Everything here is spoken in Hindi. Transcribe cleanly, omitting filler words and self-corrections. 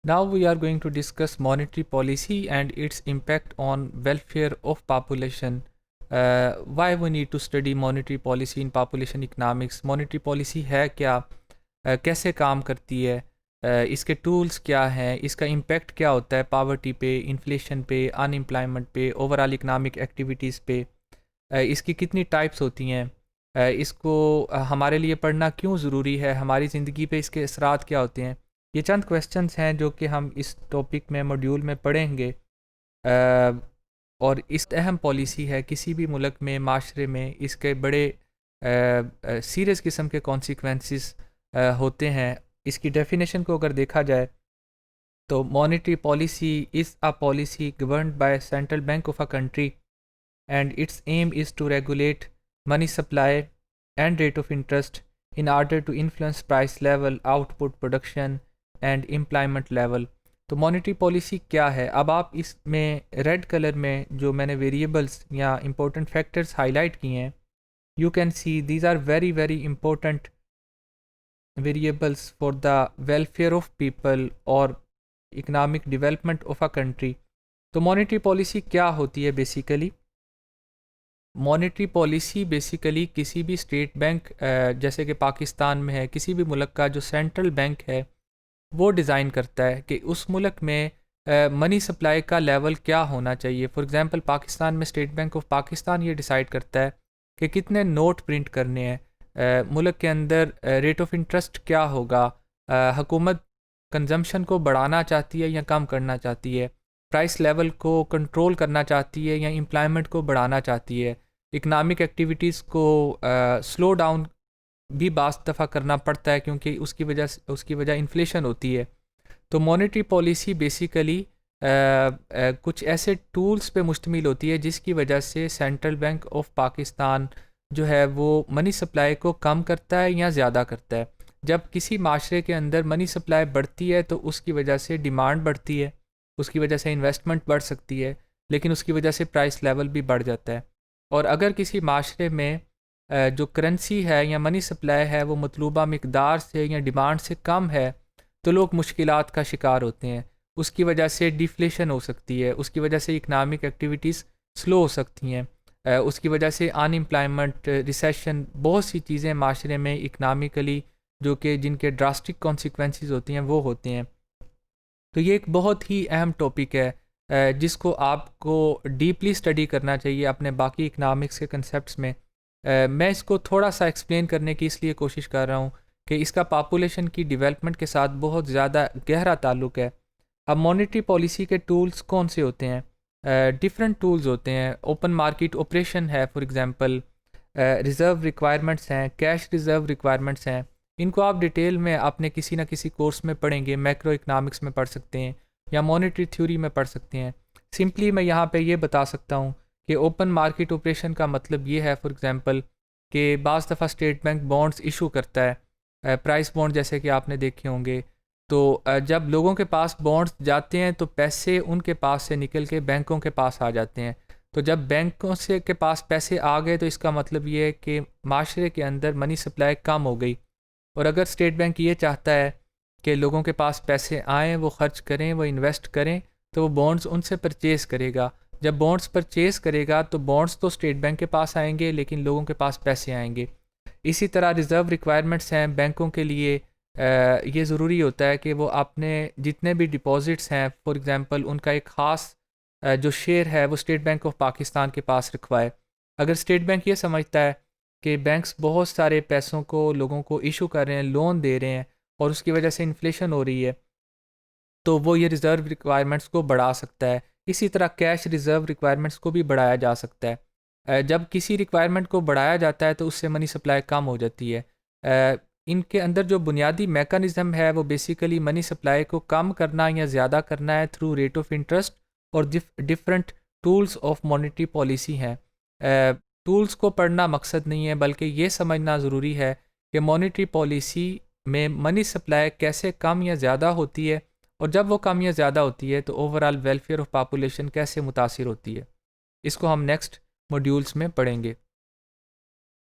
Now we are going to discuss monetary policy and its impact on welfare of population. Why we need to study monetary policy in population economics? Monetary policy है क्या? कैसे काम करती है? इसके टूल्स क्या हैं? इसका इम्पैक्ट क्या होता है पावर्टी पे, इन्फ्लेशन पे, अनएम्प्लॉयमेंट पे, ओवरऑल इकोनॉमिक एक्टिविटीज़ पे? इसकी कितनी टाइप्स होती हैं? इसको हमारे लिए पढ़ना क्यों ज़रूरी है? हमारी ज़िंदगी पे इसके असरात क्या होते हैं? ये चंद क्वेश्चंस हैं जो कि हम इस टॉपिक में मॉड्यूल में पढ़ेंगे। और इस अहम पॉलिसी है किसी भी मुल्क में, माशरे में इसके बड़े सीरियस किस्म के कॉन्सिक्वेंसेस होते हैं। इसकी डेफिनेशन को अगर देखा जाए तो monetary policy is a policy governed by central bank of a country and its aim is to regulate money supply and rate of interest in order to influence price level, output, production and employment level. तो मॉनेटरी पॉलिसी क्या है? अब आप इसमें रेड कलर में जो मैंने वेरिएबल्स या इंपॉर्टेंट फैक्टर्स हाईलाइट किए हैं, you can see these are very very important variables for the welfare of people और economic development of a country. तो मॉनेटरी पॉलिसी क्या होती है बेसिकली? मॉनेटरी पॉलिसी बेसिकली किसी भी स्टेट बैंक जैसे कि पाकिस्तान में है, किसी भी मुल्क का जो सेंट्रल बैंक है वो डिज़ाइन करता है कि उस मुल्क में मनी सप्लाई का लेवल क्या होना चाहिए। फॉर एग्ज़ाम्पल पाकिस्तान में स्टेट बैंक ऑफ पाकिस्तान ये डिसाइड करता है कि कितने नोट प्रिंट करने हैं, मुल्क के अंदर रेट ऑफ इंटरेस्ट क्या होगा, हुकूमत कंजम्पशन को बढ़ाना चाहती है या कम करना चाहती है, प्राइस लेवल को कंट्रोल करना चाहती है या एम्प्लॉयमेंट को बढ़ाना चाहती है, इकनॉमिक एक्टिविटीज़ को स्लो डाउन भी बाज़ दफ़ा करना पड़ता है क्योंकि उसकी वजह इन्फ्लेशन होती है। तो मॉनेटरी पॉलिसी बेसिकली कुछ ऐसे टूल्स पे मुश्तमिल होती है जिसकी वजह से सेंट्रल बैंक ऑफ पाकिस्तान जो है वो मनी सप्लाई को कम करता है या ज़्यादा करता है। जब किसी माशरे के अंदर मनी सप्लाई बढ़ती है तो उसकी वजह से डिमांड बढ़ती है, उसकी वजह से इन्वेस्टमेंट बढ़ सकती है, लेकिन उसकी वजह से प्राइस लेवल भी बढ़ जाता है। और अगर किसी माशरे में जो करेंसी है या मनी सप्लाई है वो मतलूबा मिकदार से या डिमांड से कम है तो लोग मुश्किलात का शिकार होते हैं। उसकी वजह से डिफ्लेशन हो सकती है, उसकी वजह से इकनॉमिक एक्टिविटीज़ स्लो हो सकती हैं, उसकी वजह से अनएम्प्लॉयमेंट, रिसेशन, बहुत सी चीज़ें माशरे में इकनॉमिकली जो कि जिनके ड्रास्टिक कॉन्सिक्वेंसेस होती हैं वो होते हैं। तो ये एक बहुत ही अहम टॉपिक है जिसको आपको डीपली स्टडी करना चाहिए अपने बाकी इकनॉमिक्स के कंसेप्ट्स में। मैं इसको थोड़ा सा एक्सप्लेन करने की इसलिए कोशिश कर रहा हूँ कि इसका पॉपुलेशन की डेवलपमेंट के साथ बहुत ज़्यादा गहरा ताल्लुक़ है। अब मॉनेटरी पॉलिसी के टूल्स कौन से होते हैं? डिफरेंट टूल्स होते हैं। ओपन मार्केट ऑपरेशन है, फॉर एग्जांपल रिज़र्व रिक्वायरमेंट्स हैं, कैश रिज़र्व रिक्वायरमेंट्स हैं। इनको आप डिटेल में अपने किसी ना किसी कोर्स में पढ़ेंगे, मैक्रो इकनॉमिक्स में पढ़ सकते हैं या मॉनेटरी थ्योरी में पढ़ सकते हैं। सिंपली मैं यहाँ पे ये बता सकता हूँ कि ओपन मार्केट ऑपरेशन का मतलब ये है, फॉर एग्जांपल कि बाज़ दफ़ा स्टेट बैंक बॉन्ड्स इशू करता है, प्राइस बॉन्ड जैसे कि आपने देखे होंगे। तो जब लोगों के पास बॉन्ड्स जाते हैं तो पैसे उनके पास से निकल के बैंकों के पास आ जाते हैं। तो जब बैंकों से के पास पैसे आ गए तो इसका मतलब ये है कि माशरे के अंदर मनी सप्लाई कम हो गई। और अगर स्टेट बैंक ये चाहता है कि लोगों के पास पैसे आएँ, वो ख़र्च करें, वो इन्वेस्ट करें, तो वो बॉन्ड्स उनसे परचेज़ करेगा। जब बॉन्ड्स परचेज़ करेगा तो बॉन्ड्स तो स्टेट बैंक के पास आएंगे लेकिन लोगों के पास पैसे आएंगे। इसी तरह रिज़र्व रिक्वायरमेंट्स हैं बैंकों के लिए। ये ज़रूरी होता है कि वो अपने जितने भी डिपॉज़िट्स हैं, फॉर एग्ज़ाम्पल उनका एक ख़ास जो शेयर है वो स्टेट बैंक ऑफ पाकिस्तान के पास रखवाए। अगर स्टेट बैंक ये समझता है कि बैंक्स बहुत सारे पैसों को लोगों को इशू कर रहे हैं, लोन दे रहे हैं और उसकी वजह से इन्फ्लेशन हो रही है, तो वो ये रिज़र्व रिक्वायरमेंट्स को बढ़ा सकता है। इसी तरह कैश रिज़र्व रिक्वायरमेंट्स को भी बढ़ाया जा सकता है। जब किसी रिक्वायरमेंट को बढ़ाया जाता है तो उससे मनी सप्लाई कम हो जाती है। इनके अंदर जो बुनियादी मैकेनिज़्म है वो बेसिकली मनी सप्लाई को कम करना या ज़्यादा करना है थ्रू रेट ऑफ इंटरेस्ट और different tools of monetary policy हैं। टूल्स को पढ़ना मकसद नहीं है बल्कि ये समझना ज़रूरी है कि मॉनेटरी पॉलिसी में मनी सप्लाई कैसे कम या ज़्यादा होती है और जब वो कम या ज़्यादा होती है तो ओवरऑल वेलफेयर ऑफ पॉपुलेशन कैसे मुतासिर होती है। इसको हम नेक्स्ट मॉड्यूल्स में पढ़ेंगे।